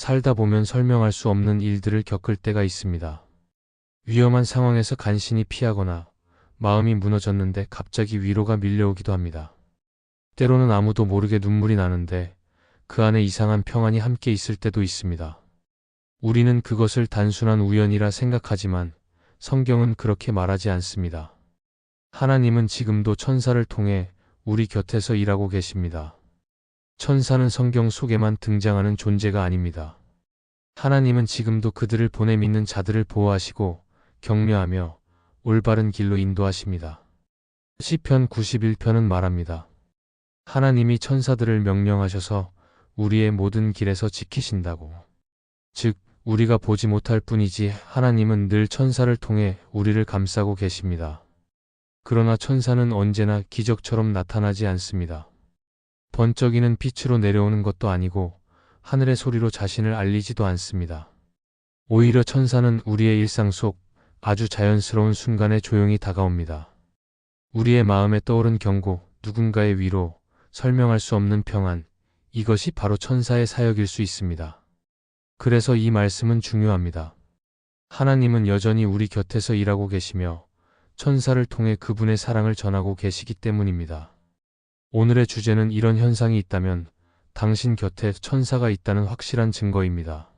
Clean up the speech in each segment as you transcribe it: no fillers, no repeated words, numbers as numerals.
살다 보면 설명할 수 없는 일들을 겪을 때가 있습니다. 위험한 상황에서 간신히 피하거나 마음이 무너졌는데 갑자기 위로가 밀려오기도 합니다. 때로는 아무도 모르게 눈물이 나는데 그 안에 이상한 평안이 함께 있을 때도 있습니다. 우리는 그것을 단순한 우연이라 생각하지만 성경은 그렇게 말하지 않습니다. 하나님은 지금도 천사를 통해 우리 곁에서 일하고 계십니다. 천사는 성경 속에만 등장하는 존재가 아닙니다. 하나님은 지금도 그들을 보내 믿는 자들을 보호하시고 격려하며 올바른 길로 인도하십니다. 시편 91편은 말합니다. 하나님이 천사들을 명령하셔서 우리의 모든 길에서 지키신다고. 즉, 우리가 보지 못할 뿐이지 하나님은 늘 천사를 통해 우리를 감싸고 계십니다. 그러나 천사는 언제나 기적처럼 나타나지 않습니다. 번쩍이는 빛으로 내려오는 것도 아니고 하늘의 소리로 자신을 알리지도 않습니다. 오히려 천사는 우리의 일상 속 아주 자연스러운 순간에 조용히 다가옵니다. 우리의 마음에 떠오른 경고, 누군가의 위로, 설명할 수 없는 평안, 이것이 바로 천사의 사역일 수 있습니다. 그래서 이 말씀은 중요합니다. 하나님은 여전히 우리 곁에서 일하고 계시며 천사를 통해 그분의 사랑을 전하고 계시기 때문입니다. 오늘의 주제는 이런 현상이 있다면 당신 곁에 천사가 있다는 확실한 증거입니다.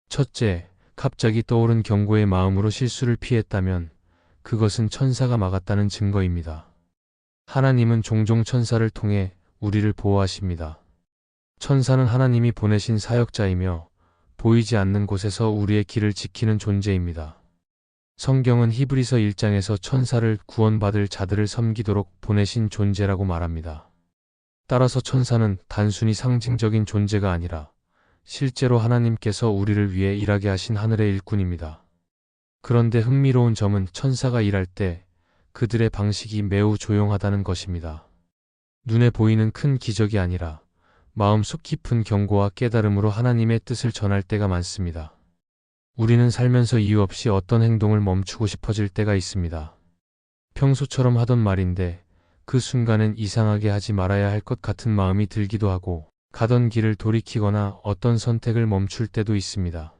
첫째, 갑자기 떠오른 경고의 마음으로 실수를 피했다면 그것은 천사가 막았다는 증거입니다. 하나님은 종종 천사를 통해 우리를 보호하십니다. 천사는 하나님이 보내신 사역자이며 보이지 않는 곳에서 우리의 길을 지키는 존재입니다. 성경은 히브리서 1장에서 천사를 구원받을 자들을 섬기도록 보내신 존재라고 말합니다. 따라서 천사는 단순히 상징적인 존재가 아니라 실제로 하나님께서 우리를 위해 일하게 하신 하늘의 일꾼입니다. 그런데 흥미로운 점은 천사가 일할 때 그들의 방식이 매우 조용하다는 것입니다. 눈에 보이는 큰 기적이 아니라 마음속 깊은 경고와 깨달음으로 하나님의 뜻을 전할 때가 많습니다. 우리는 살면서 이유 없이 어떤 행동을 멈추고 싶어질 때가 있습니다. 평소처럼 하던 말인데 그 순간엔 이상하게 하지 말아야 할 것 같은 마음이 들기도 하고 가던 길을 돌이키거나 어떤 선택을 멈출 때도 있습니다.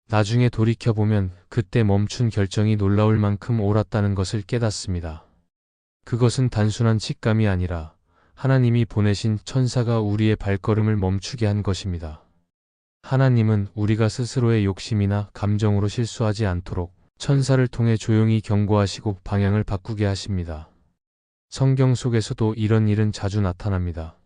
나중에 돌이켜보면 그때 멈춘 결정이 놀라울 만큼 옳았다는 것을 깨닫습니다. 그것은 단순한 직감이 아니라 하나님이 보내신 천사가 우리의 발걸음을 멈추게 한 것입니다. 하나님은 우리가 스스로의 욕심이나 감정으로 실수하지 않도록 천사를 통해 조용히 경고하시고 방향을 바꾸게 하십니다. 성경 속에서도 이런 일은 자주 나타납니다.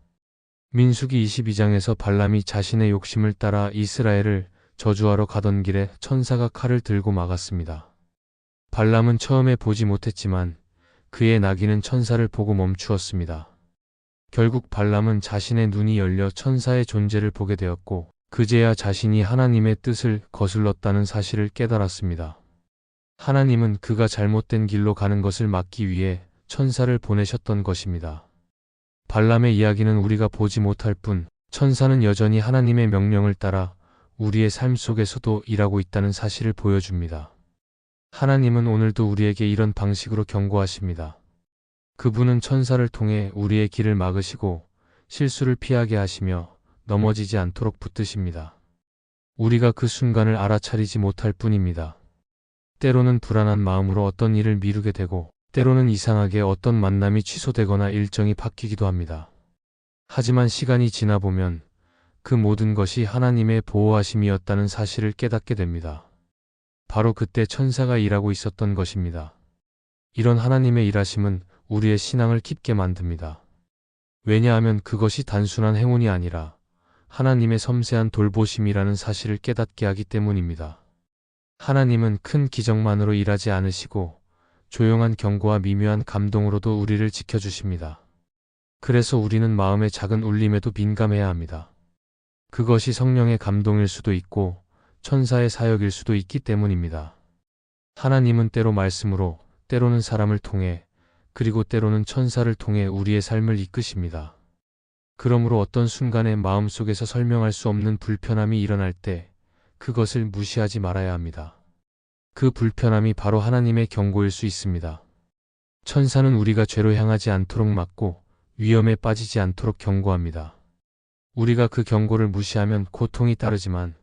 민수기 22장에서 발람이 자신의 욕심을 따라 이스라엘을 저주하러 가던 길에 천사가 칼을 들고 막았습니다. 발람은 처음에 보지 못했지만 그의 나귀는 천사를 보고 멈추었습니다. 결국 발람은 자신의 눈이 열려 천사의 존재를 보게 되었고 그제야 자신이 하나님의 뜻을 거슬렀다는 사실을 깨달았습니다. 하나님은 그가 잘못된 길로 가는 것을 막기 위해 천사를 보내셨던 것입니다. 발람의 이야기는 우리가 보지 못할 뿐 천사는 여전히 하나님의 명령을 따라 우리의 삶 속에서도 일하고 있다는 사실을 보여줍니다. 하나님은 오늘도 우리에게 이런 방식으로 경고하십니다. 그분은 천사를 통해 우리의 길을 막으시고 실수를 피하게 하시며 넘어지지 않도록 붙드십니다. 우리가 그 순간을 알아차리지 못할 뿐입니다. 때로는 불안한 마음으로 어떤 일을 미루게 되고 때로는 이상하게 어떤 만남이 취소되거나 일정이 바뀌기도 합니다. 하지만 시간이 지나보면 그 모든 것이 하나님의 보호하심이었다는 사실을 깨닫게 됩니다. 바로 그때 천사가 일하고 있었던 것입니다. 이런 하나님의 일하심은 우리의 신앙을 깊게 만듭니다. 왜냐하면 그것이 단순한 행운이 아니라 하나님의 섬세한 돌보심이라는 사실을 깨닫게 하기 때문입니다. 하나님은 큰 기적만으로 일하지 않으시고 조용한 경고와 미묘한 감동으로도 우리를 지켜주십니다. 그래서 우리는 마음의 작은 울림에도 민감해야 합니다. 그것이 성령의 감동일 수도 있고 천사의 사역일 수도 있기 때문입니다. 하나님은 때로 말씀으로, 때로는 사람을 통해, 그리고 때로는 천사를 통해 우리의 삶을 이끄십니다. 그러므로 어떤 순간에 마음속에서 설명할 수 없는 불편함이 일어날 때 그것을 무시하지 말아야 합니다. 그 불편함이 바로 하나님의 경고일 수 있습니다. 천사는 우리가 죄로 향하지 않도록 막고 위험에 빠지지 않도록 경고합니다. 우리가 그 경고를 무시하면 고통이 따르지만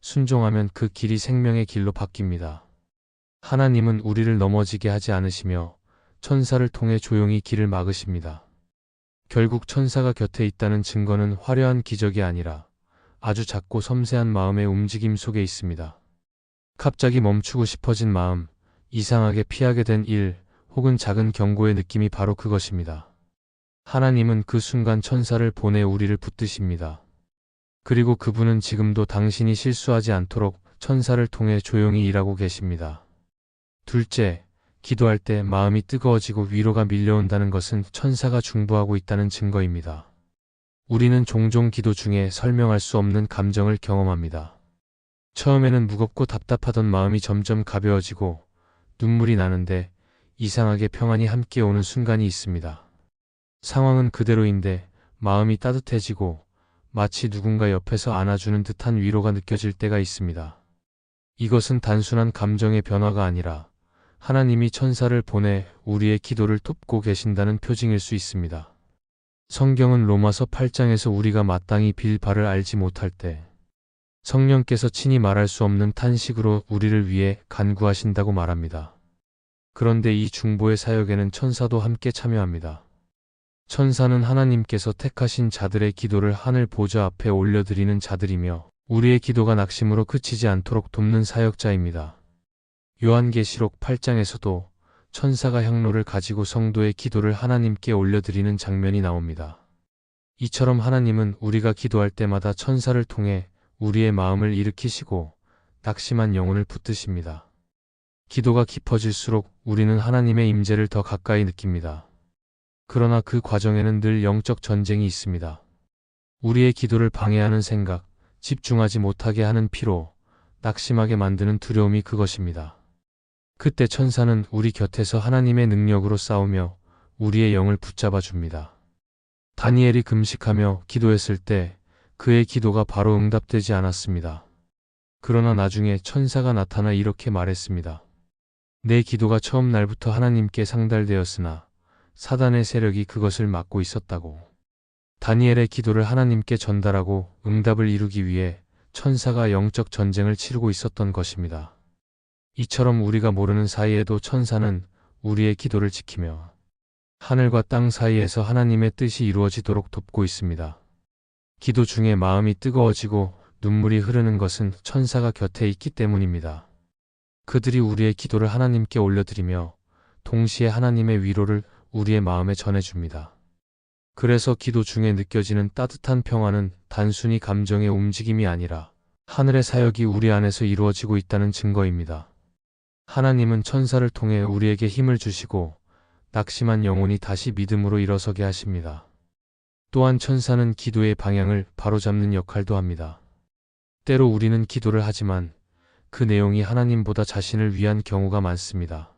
순종하면 그 길이 생명의 길로 바뀝니다. 하나님은 우리를 넘어지게 하지 않으시며 천사를 통해 조용히 길을 막으십니다. 결국 천사가 곁에 있다는 증거는 화려한 기적이 아니라 아주 작고 섬세한 마음의 움직임 속에 있습니다. 갑자기 멈추고 싶어진 마음, 이상하게 피하게 된 일, 혹은 작은 경고의 느낌이 바로 그것입니다. 하나님은 그 순간 천사를 보내 우리를 붙드십니다. 그리고 그분은 지금도 당신이 실수하지 않도록 천사를 통해 조용히 일하고 계십니다. 둘째, 기도할 때 마음이 뜨거워지고 위로가 밀려온다는 것은 천사가 중보하고 있다는 증거입니다. 우리는 종종 기도 중에 설명할 수 없는 감정을 경험합니다. 처음에는 무겁고 답답하던 마음이 점점 가벼워지고 눈물이 나는데 이상하게 평안이 함께 오는 순간이 있습니다. 상황은 그대로인데 마음이 따뜻해지고 마치 누군가 옆에서 안아주는 듯한 위로가 느껴질 때가 있습니다. 이것은 단순한 감정의 변화가 아니라 하나님이 천사를 보내 우리의 기도를 돕고 계신다는 표징일 수 있습니다. 성경은 로마서 8장에서 우리가 마땅히 빌 바를 알지 못할 때 성령께서 친히 말할 수 없는 탄식으로 우리를 위해 간구하신다고 말합니다. 그런데 이 중보의 사역에는 천사도 함께 참여합니다. 천사는 하나님께서 택하신 자들의 기도를 하늘 보좌 앞에 올려드리는 자들이며 우리의 기도가 낙심으로 그치지 않도록 돕는 사역자입니다. 요한계시록 8장에서도 천사가 향로를 가지고 성도의 기도를 하나님께 올려드리는 장면이 나옵니다. 이처럼 하나님은 우리가 기도할 때마다 천사를 통해 우리의 마음을 일으키시고 낙심한 영혼을 붙드십니다. 기도가 깊어질수록 우리는 하나님의 임재를 더 가까이 느낍니다. 그러나 그 과정에는 늘 영적 전쟁이 있습니다. 우리의 기도를 방해하는 생각, 집중하지 못하게 하는 피로, 낙심하게 만드는 두려움이 그것입니다. 그때 천사는 우리 곁에서 하나님의 능력으로 싸우며 우리의 영을 붙잡아 줍니다. 다니엘이 금식하며 기도했을 때 그의 기도가 바로 응답되지 않았습니다. 그러나 나중에 천사가 나타나 이렇게 말했습니다. 내 기도가 처음 날부터 하나님께 상달되었으나 사단의 세력이 그것을 막고 있었다고. 다니엘의 기도를 하나님께 전달하고 응답을 이루기 위해 천사가 영적 전쟁을 치르고 있었던 것입니다. 이처럼 우리가 모르는 사이에도 천사는 우리의 기도를 지키며 하늘과 땅 사이에서 하나님의 뜻이 이루어지도록 돕고 있습니다. 기도 중에 마음이 뜨거워지고 눈물이 흐르는 것은 천사가 곁에 있기 때문입니다. 그들이 우리의 기도를 하나님께 올려드리며 동시에 하나님의 위로를 우리의 마음에 전해줍니다. 그래서 기도 중에 느껴지는 따뜻한 평화는 단순히 감정의 움직임이 아니라 하늘의 사역이 우리 안에서 이루어지고 있다는 증거입니다. 하나님은 천사를 통해 우리에게 힘을 주시고 낙심한 영혼이 다시 믿음으로 일어서게 하십니다. 또한 천사는 기도의 방향을 바로잡는 역할도 합니다. 때로 우리는 기도를 하지만 그 내용이 하나님보다 자신을 위한 경우가 많습니다.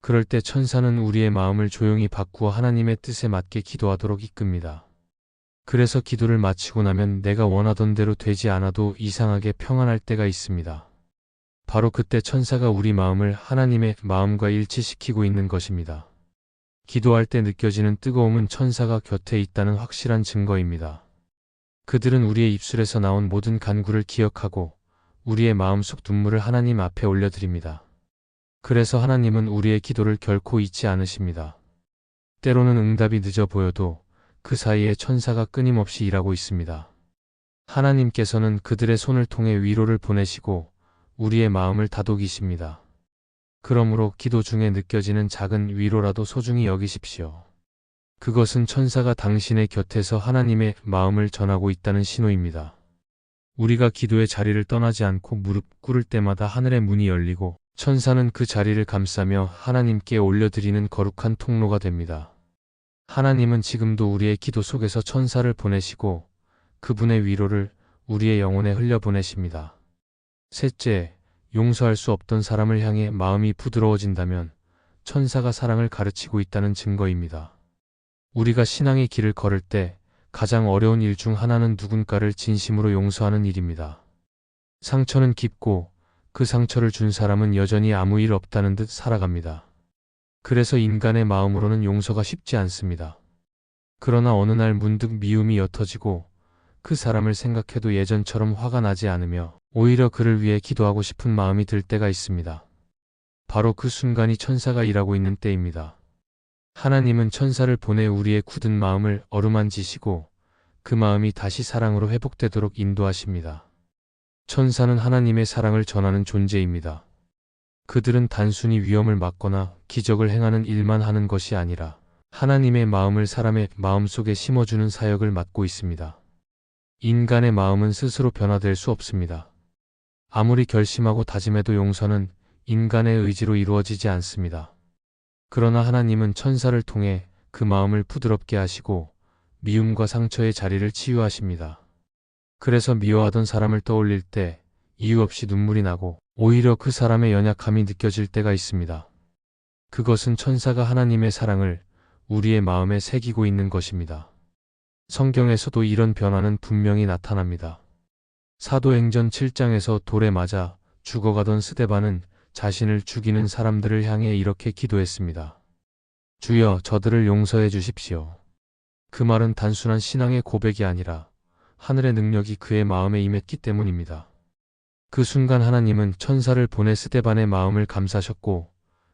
그럴 때 천사는 우리의 마음을 조용히 바꾸어 하나님의 뜻에 맞게 기도하도록 이끕니다. 그래서 기도를 마치고 나면 내가 원하던 대로 되지 않아도 이상하게 평안할 때가 있습니다. 바로 그때 천사가 우리 마음을 하나님의 마음과 일치시키고 있는 것입니다. 기도할 때 느껴지는 뜨거움은 천사가 곁에 있다는 확실한 증거입니다. 그들은 우리의 입술에서 나온 모든 간구를 기억하고 우리의 마음속 눈물을 하나님 앞에 올려드립니다. 그래서 하나님은 우리의 기도를 결코 잊지 않으십니다. 때로는 응답이 늦어 보여도 그 사이에 천사가 끊임없이 일하고 있습니다. 하나님께서는 그들의 손을 통해 위로를 보내시고 우리의 마음을 다독이십니다. 그러므로 기도 중에 느껴지는 작은 위로라도 소중히 여기십시오. 그것은 천사가 당신의 곁에서 하나님의 마음을 전하고 있다는 신호입니다. 우리가 기도의 자리를 떠나지 않고 무릎 꿇을 때마다 하늘의 문이 열리고 천사는 그 자리를 감싸며 하나님께 올려드리는 거룩한 통로가 됩니다. 하나님은 지금도 우리의 기도 속에서 천사를 보내시고 그분의 위로를 우리의 영혼에 흘려보내십니다. 셋째, 용서할 수 없던 사람을 향해 마음이 부드러워진다면 천사가 사랑을 가르치고 있다는 증거입니다. 우리가 신앙의 길을 걸을 때 가장 어려운 일 중 하나는 누군가를 진심으로 용서하는 일입니다. 상처는 깊고 그 상처를 준 사람은 여전히 아무 일 없다는 듯 살아갑니다. 그래서 인간의 마음으로는 용서가 쉽지 않습니다. 그러나 어느 날 문득 미움이 옅어지고 그 사람을 생각해도 예전처럼 화가 나지 않으며 오히려 그를 위해 기도하고 싶은 마음이 들 때가 있습니다. 바로 그 순간이 천사가 일하고 있는 때입니다. 하나님은 천사를 보내 우리의 굳은 마음을 어루만지시고 그 마음이 다시 사랑으로 회복되도록 인도하십니다. 천사는 하나님의 사랑을 전하는 존재입니다. 그들은 단순히 위험을 막거나 기적을 행하는 일만 하는 것이 아니라 하나님의 마음을 사람의 마음속에 심어주는 사역을 맡고 있습니다. 인간의 마음은 스스로 변화될 수 없습니다. 아무리 결심하고 다짐해도 용서는 인간의 의지로 이루어지지 않습니다. 그러나 하나님은 천사를 통해 그 마음을 부드럽게 하시고 미움과 상처의 자리를 치유하십니다. 그래서 미워하던 사람을 떠올릴 때 이유 없이 눈물이 나고 오히려 그 사람의 연약함이 느껴질 때가 있습니다. 그것은 천사가 하나님의 사랑을 우리의 마음에 새기고 있는 것입니다. 성경에서도 이런 변화는 분명히 나타납니다. 사도행전 7장에서 돌에 맞아 죽어가던 스데반은 자신을 죽이는 사람들을 향해 이렇게 기도했습니다. 주여, 저들을 용서해 주십시오. 그 말은 단순한 신앙의 고백이 아니라 하늘의 능력이 그의 마음에 임했기 때문입니다. 그 순간 하나님은 천사를 보내 스데반의 마음을 감싸셨고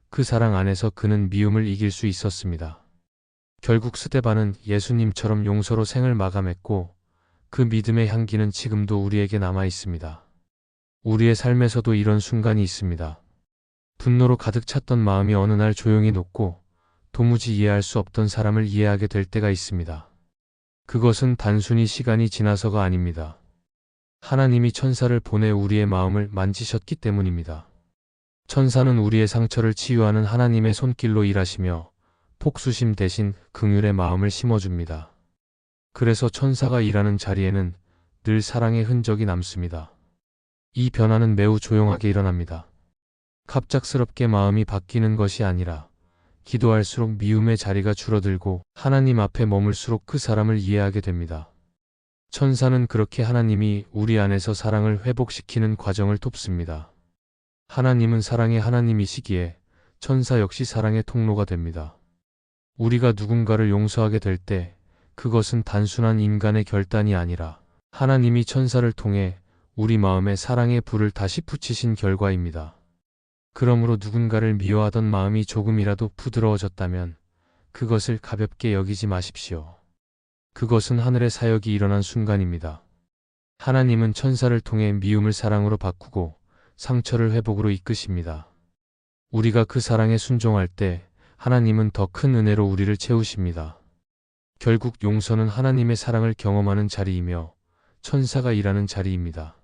그 사랑 안에서 그는 미움을 이길 수 있었습니다. 결국 스데반은 예수님처럼 용서로 생을 마감했고 그 믿음의 향기는 지금도 우리에게 남아 있습니다. 우리의 삶에서도 이런 순간이 있습니다. 분노로 가득 찼던 마음이 어느 날 조용히 녹고 도무지 이해할 수 없던 사람을 이해하게 될 때가 있습니다. 그것은 단순히 시간이 지나서가 아닙니다. 하나님이 천사를 보내 우리의 마음을 만지셨기 때문입니다. 천사는 우리의 상처를 치유하는 하나님의 손길로 일하시며 폭수심 대신 긍휼의 마음을 심어줍니다. 그래서 천사가 일하는 자리에는 늘 사랑의 흔적이 남습니다. 이 변화는 매우 조용하게 일어납니다. 갑작스럽게 마음이 바뀌는 것이 아니라 기도할수록 미움의 자리가 줄어들고 하나님 앞에 머물수록 그 사람을 이해하게 됩니다. 천사는 그렇게 하나님이 우리 안에서 사랑을 회복시키는 과정을 돕습니다. 하나님은 사랑의 하나님이시기에 천사 역시 사랑의 통로가 됩니다. 우리가 누군가를 용서하게 될 때 그것은 단순한 인간의 결단이 아니라 하나님이 천사를 통해 우리 마음에 사랑의 불을 다시 붙이신 결과입니다. 그러므로 누군가를 미워하던 마음이 조금이라도 부드러워졌다면 그것을 가볍게 여기지 마십시오. 그것은 하늘의 사역이 일어난 순간입니다. 하나님은 천사를 통해 미움을 사랑으로 바꾸고 상처를 회복으로 이끄십니다. 우리가 그 사랑에 순종할 때 하나님은 더 큰 은혜로 우리를 채우십니다. 결국 용서는 하나님의 사랑을 경험하는 자리이며 천사가 일하는 자리입니다.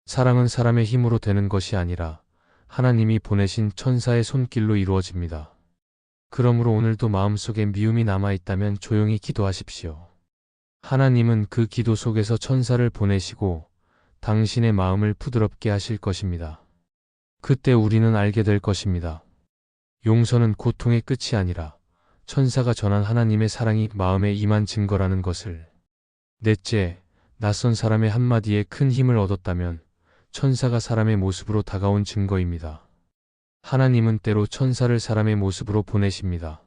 사랑은 사람의 힘으로 되는 것이 아니라 하나님이 보내신 천사의 손길로 이루어집니다. 그러므로 오늘도 마음속에 미움이 남아있다면 조용히 기도하십시오. 하나님은 그 기도 속에서 천사를 보내시고 당신의 마음을 부드럽게 하실 것입니다. 그때 우리는 알게 될 것입니다. 용서는 고통의 끝이 아니라 천사가 전한 하나님의 사랑이 마음에 임한 증거라는 것을. 넷째, 낯선 사람의 한마디에 큰 힘을 얻었다면 천사가 사람의 모습으로 다가온 증거입니다. 하나님은 때로 천사를 사람의 모습으로 보내십니다.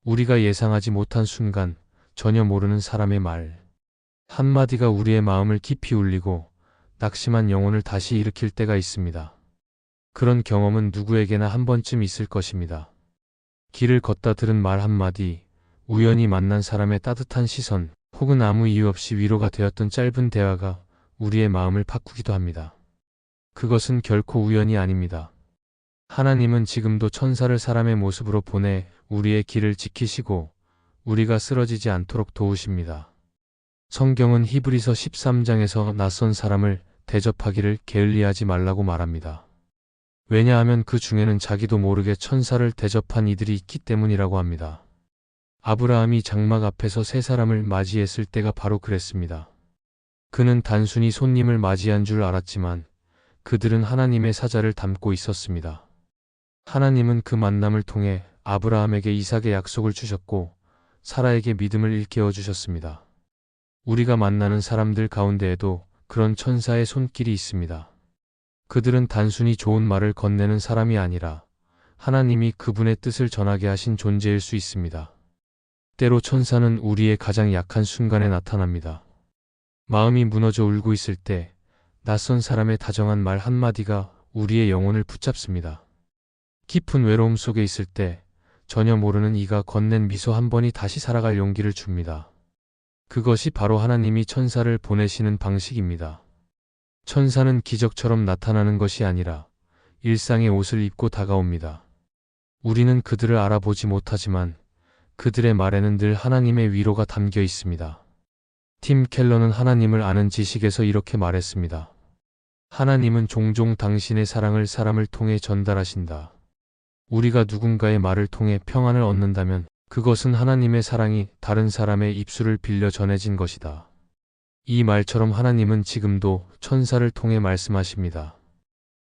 우리가 예상하지 못한 순간, 전혀 모르는 사람의 말 한마디가 우리의 마음을 깊이 울리고 낙심한 영혼을 다시 일으킬 때가 있습니다. 그런 경험은 누구에게나 한 번쯤 있을 것입니다. 길을 걷다 들은 말 한마디, 우연히 만난 사람의 따뜻한 시선, 혹은 아무 이유 없이 위로가 되었던 짧은 대화가 우리의 마음을 바꾸기도 합니다. 그것은 결코 우연이 아닙니다. 하나님은 지금도 천사를 사람의 모습으로 보내 우리의 길을 지키시고 우리가 쓰러지지 않도록 도우십니다. 성경은 히브리서 13장에서 낯선 사람을 대접하기를 게을리하지 말라고 말합니다. 왜냐하면 그 중에는 자기도 모르게 천사를 대접한 이들이 있기 때문이라고 합니다. 아브라함이 장막 앞에서 세 사람을 맞이했을 때가 바로 그랬습니다. 그는 단순히 손님을 맞이한 줄 알았지만 그들은 하나님의 사자를 담고 있었습니다. 하나님은 그 만남을 통해 아브라함에게 이삭의 약속을 주셨고 사라에게 믿음을 일깨워 주셨습니다. 우리가 만나는 사람들 가운데에도 그런 천사의 손길이 있습니다. 그들은 단순히 좋은 말을 건네는 사람이 아니라 하나님이 그분의 뜻을 전하게 하신 존재일 수 있습니다. 때로 천사는 우리의 가장 약한 순간에 나타납니다. 마음이 무너져 울고 있을 때 낯선 사람의 다정한 말 한마디가 우리의 영혼을 붙잡습니다. 깊은 외로움 속에 있을 때 전혀 모르는 이가 건넨 미소 한 번이 다시 살아갈 용기를 줍니다. 그것이 바로 하나님이 천사를 보내시는 방식입니다. 천사는 기적처럼 나타나는 것이 아니라 일상의 옷을 입고 다가옵니다. 우리는 그들을 알아보지 못하지만 그들의 말에는 늘 하나님의 위로가 담겨 있습니다. 팀 켈러는 하나님을 아는 지식에서 이렇게 말했습니다. 하나님은 종종 당신의 사랑을 사람을 통해 전달하신다. 우리가 누군가의 말을 통해 평안을 얻는다면 그것은 하나님의 사랑이 다른 사람의 입술을 빌려 전해진 것이다. 이 말처럼 하나님은 지금도 천사를 통해 말씀하십니다.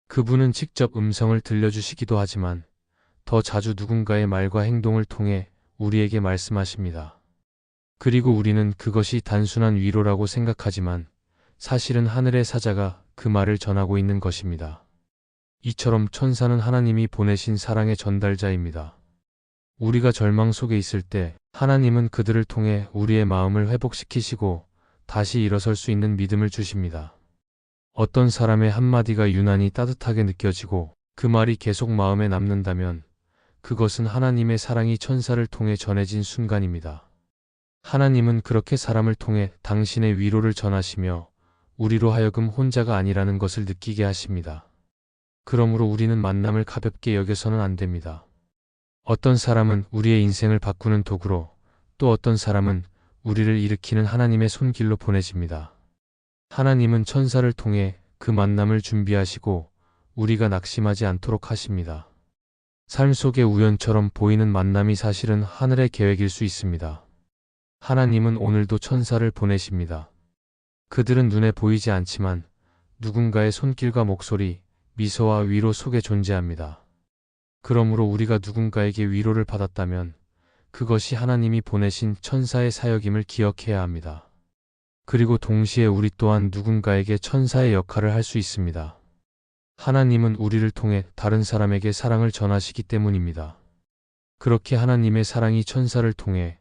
그분은 직접 음성을 들려주시기도 하지만 더 자주 누군가의 말과 행동을 통해 우리에게 말씀하십니다. 그리고 우리는 그것이 단순한 위로라고 생각하지만 사실은 하늘의 사자가 그 말을 전하고 있는 것입니다. 이처럼 천사는 하나님이 보내신 사랑의 전달자입니다. 우리가 절망 속에 있을 때 하나님은 그들을 통해 우리의 마음을 회복시키시고 다시 일어설 수 있는 믿음을 주십니다. 어떤 사람의 한마디가 유난히 따뜻하게 느껴지고 그 말이 계속 마음에 남는다면 그것은 하나님의 사랑이 천사를 통해 전해진 순간입니다. 하나님은 그렇게 사람을 통해 당신의 위로를 전하시며 우리로 하여금 혼자가 아니라는 것을 느끼게 하십니다. 그러므로 우리는 만남을 가볍게 여겨서는 안 됩니다. 어떤 사람은 우리의 인생을 바꾸는 도구로, 또 어떤 사람은 우리를 일으키는 하나님의 손길로 보내집니다. 하나님은 천사를 통해 그 만남을 준비하시고 우리가 낙심하지 않도록 하십니다. 삶 속의 우연처럼 보이는 만남이 사실은 하늘의 계획일 수 있습니다. 하나님은 오늘도 천사를 보내십니다. 그들은 눈에 보이지 않지만 누군가의 손길과 목소리, 미소와 위로 속에 존재합니다. 그러므로 우리가 누군가에게 위로를 받았다면 그것이 하나님이 보내신 천사의 사역임을 기억해야 합니다. 그리고 동시에 우리 또한 누군가에게 천사의 역할을 할 수 있습니다. 하나님은 우리를 통해 다른 사람에게 사랑을 전하시기 때문입니다. 그렇게 하나님의 사랑이 천사를 통해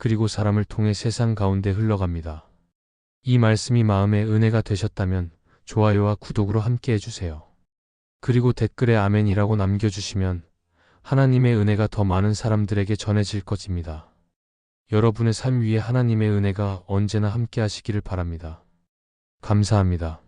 그리고 사람을 통해 세상 가운데 흘러갑니다. 이 말씀이 마음의 은혜가 되셨다면 좋아요와 구독으로 함께 해주세요. 그리고 댓글에 아멘이라고 남겨주시면 하나님의 은혜가 더 많은 사람들에게 전해질 것입니다. 여러분의 삶 위에 하나님의 은혜가 언제나 함께 하시기를 바랍니다. 감사합니다.